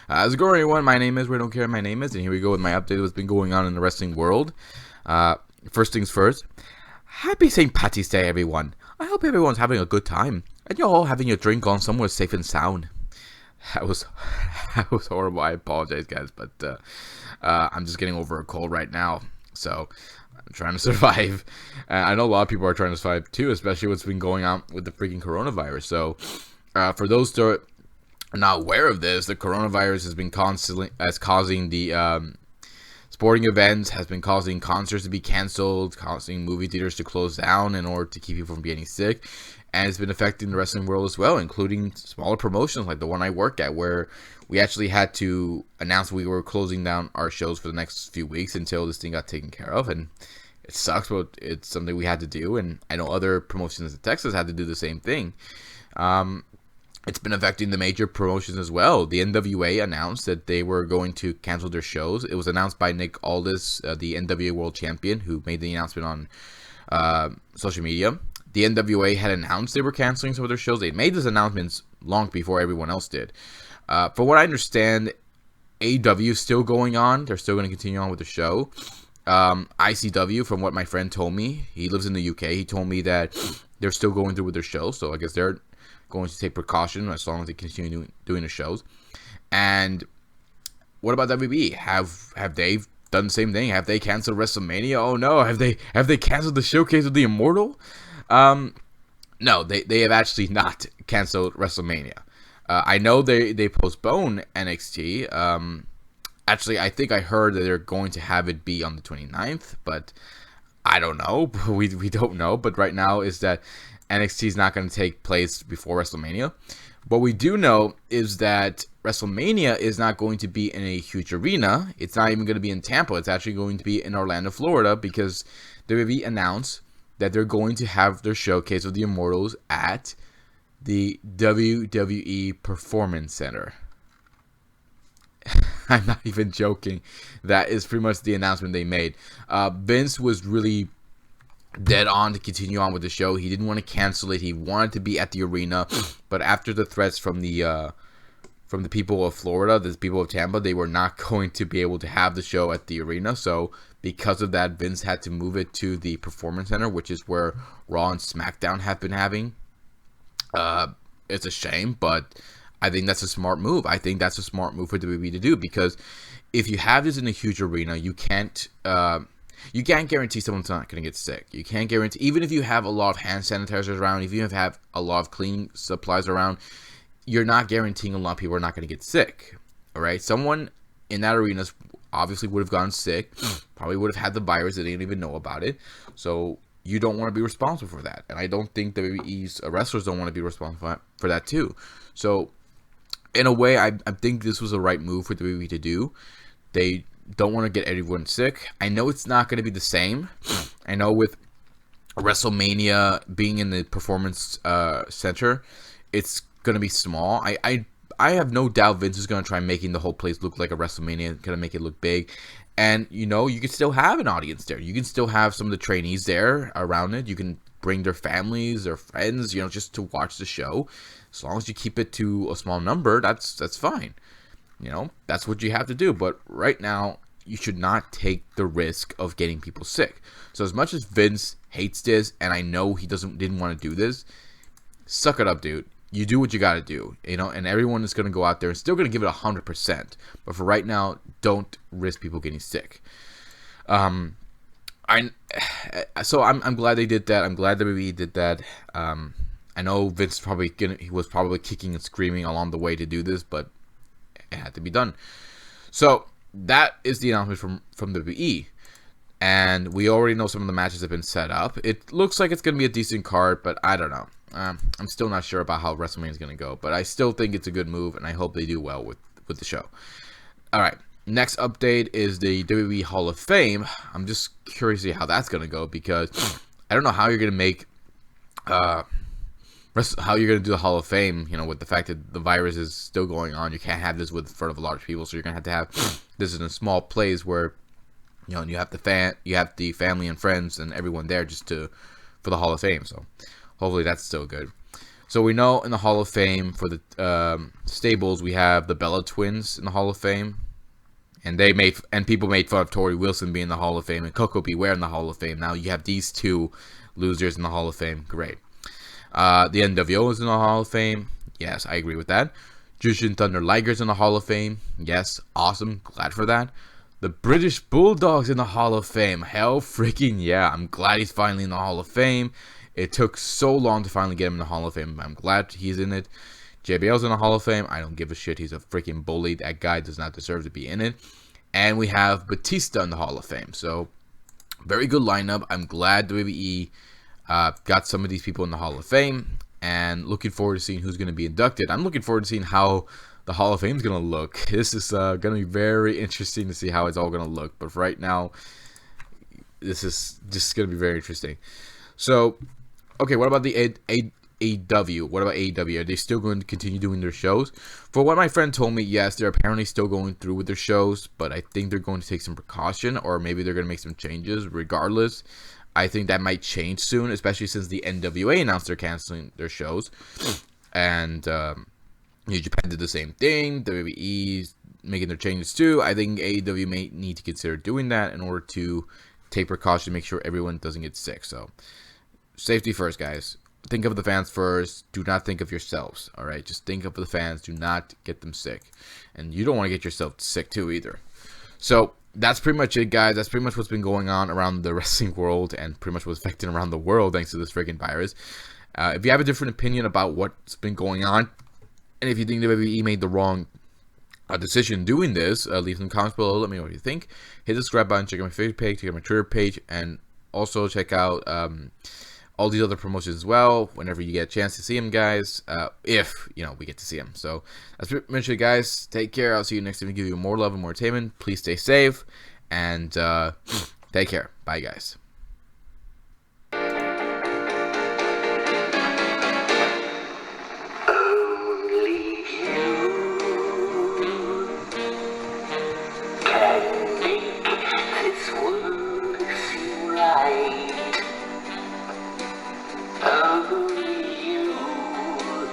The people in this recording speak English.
How's it going, everyone? My name is We Don't Care. My name is, and here we go with my update of what's been going on in the wrestling world. First things first, happy St. Patty's Day, everyone. I hope everyone's having a good time, and you're all having your drink on somewhere safe and sound. That was horrible. I apologize, guys, but I'm just getting over a cold right now, so I'm trying to survive. I know a lot of people are trying to survive too, especially what's been going on with the freaking coronavirus. So, for those that are not aware of this, the coronavirus has been constantly causing the sporting events, has been causing concerts to be canceled, causing movie theaters to close down in order to keep people from getting sick. And it's been affecting the wrestling world as well, including smaller promotions like the one I work at, where we actually had to announce we were closing down our shows for the next few weeks until this thing got taken care of. And it sucks, but it's something we had to do. And I know other promotions in Texas had to do the same thing. It's been affecting the major promotions as well. The NWA announced that they were going to cancel their shows. It was announced by Nick Aldis, the NWA World Champion, who made the announcement on social media. The NWA had announced they were canceling some of their shows. They made these announcements long before everyone else did. From what I understand, AEW is still going on. They're still going to continue on with the show. ICW, from what my friend told me, he lives in the UK. He told me that they're still going through with their show. So I guess they're going to take precaution as long as they continue doing the shows. And what about WB? Have they done the same thing? Have they canceled WrestleMania? Oh no, have they canceled the Showcase of the Immortal? No, they have actually not canceled WrestleMania. I know they postponed NXT. Actually, I think I heard that they're going to have it be on the 29th, but I don't know. We don't know. But right now is that NXT is not going to take place before WrestleMania. What we do know is that WrestleMania is not going to be in a huge arena. It's not even going to be in Tampa. It's actually going to be in Orlando, Florida, because WWE announced that they're going to have their Showcase of the Immortals at the WWE Performance Center. I'm not even joking. That is pretty much the announcement they made. Vince was really dead on to continue on with the show. He didn't want to cancel it. He wanted to be at the arena, but after the threats from the people of Florida, the people of Tampa, they were not going to be able to have the show at the arena. So because of that, Vince had to move it to the Performance Center, which is where Raw and SmackDown have been having. It's a shame, but I think that's a smart move. I think that's a smart move for WWE to do, because if you have this in a huge arena, you can't guarantee someone's not going to get sick. You can't guarantee, even if you have a lot of hand sanitizers around, if you have a lot of cleaning supplies around, you're not guaranteeing a lot of people are not going to get sick. All right, someone in that arena obviously would have gotten sick, probably would have had the virus, they didn't even know about it. So you don't want to be responsible for that, and I don't think WWE's wrestlers don't want to be responsible for that too. So in a way, I think this was the right move for WWE to do. They don't want to get everyone sick. I know it's not going to be the same. I know with WrestleMania being in the Performance Center, it's going to be small. I have no doubt Vince is going to try making the whole place look like a WrestleMania, going to make it look big. And, you know, you can still have an audience there. You can still have some of the trainees there around it. You can bring their families, their friends, you know, just to watch the show. As long as you keep it to a small number, that's fine. You know, that's what you have to do. But right now, you should not take the risk of getting people sick. So as much as Vince hates this, and I know he didn't want to do this, suck it up, dude. You do what you got to do, you know, and everyone is going to go out there and still going to give it 100%. But for right now, don't risk people getting sick. So I'm glad they did that. I'm glad WWE did that. I know Vince he was probably kicking and screaming along the way to do this, but it had to be done. So that is the announcement from WWE. And we already know some of the matches have been set up. It looks like it's going to be a decent card, but I don't know. I'm still not sure about how WrestleMania is going to go. But I still think it's a good move, and I hope they do well with the show. All right. Next update is the WWE Hall of Fame. I'm just curious to see how that's going to go, because I don't know how you're going to make... how you're going to do the Hall of Fame, you know, with the fact that the virus is still going on. You can't have this in front of a lot of people, so you're going to have this in a small place where, you know, you have the family and friends and everyone there just for the Hall of Fame. So hopefully that's still good. So we know in the Hall of Fame for the stables, we have the Bella Twins in the Hall of Fame. And people made fun of Tori Wilson being in the Hall of Fame and Coco Beware in the Hall of Fame. Now you have these two losers in the Hall of Fame. Great. The NWO is in the Hall of Fame. Yes, I agree with that. Jushin Thunder Liger's in the Hall of Fame. Yes, awesome. Glad for that. The British Bulldog's in the Hall of Fame. Hell freaking yeah. I'm glad he's finally in the Hall of Fame. It took so long to finally get him in the Hall of Fame. I'm glad he's in it. JBL's in the Hall of Fame. I don't give a shit. He's a freaking bully. That guy does not deserve to be in it. And we have Batista in the Hall of Fame. So, very good lineup. I'm glad WWE got some of these people in the Hall of Fame. And looking forward to seeing who's going to be inducted. I'm looking forward to seeing how the Hall of Fame is going to look. This is going to be very interesting to see how it's all going to look. But right now, this is just going to be very interesting. So, okay, what about the AEW? What about AEW? Are they still going to continue doing their shows? For what my friend told me, yes, they're apparently still going through with their shows, but I think they're going to take some precaution, or maybe they're going to make some changes. Regardless, I think that might change soon, especially since the NWA announced they're canceling their shows, and New Japan did the same thing. WWE's making their changes too. I think AEW may need to consider doing that in order to take precaution, make sure everyone doesn't get sick. So, safety first, guys. Think of the fans first. Do not think of yourselves. All right, just think of the fans. Do not get them sick, and you don't want to get yourself sick too either. So that's pretty much it, guys. That's pretty much what's been going on around the wrestling world, and pretty much what's affecting around the world thanks to this freaking virus. If you have a different opinion about what's been going on, and if you think the WWE made the wrong decision doing this, leave some comments below. Let me know what you think. Hit the subscribe button. Check out my Facebook page. Check out my Twitter page, and also check out all these other promotions as well whenever you get a chance to see them, guys, if we get to see them. So that's pretty much it, guys. Take care. I'll see you next time to give you more love and more entertainment. Please stay safe and take care. Bye, guys.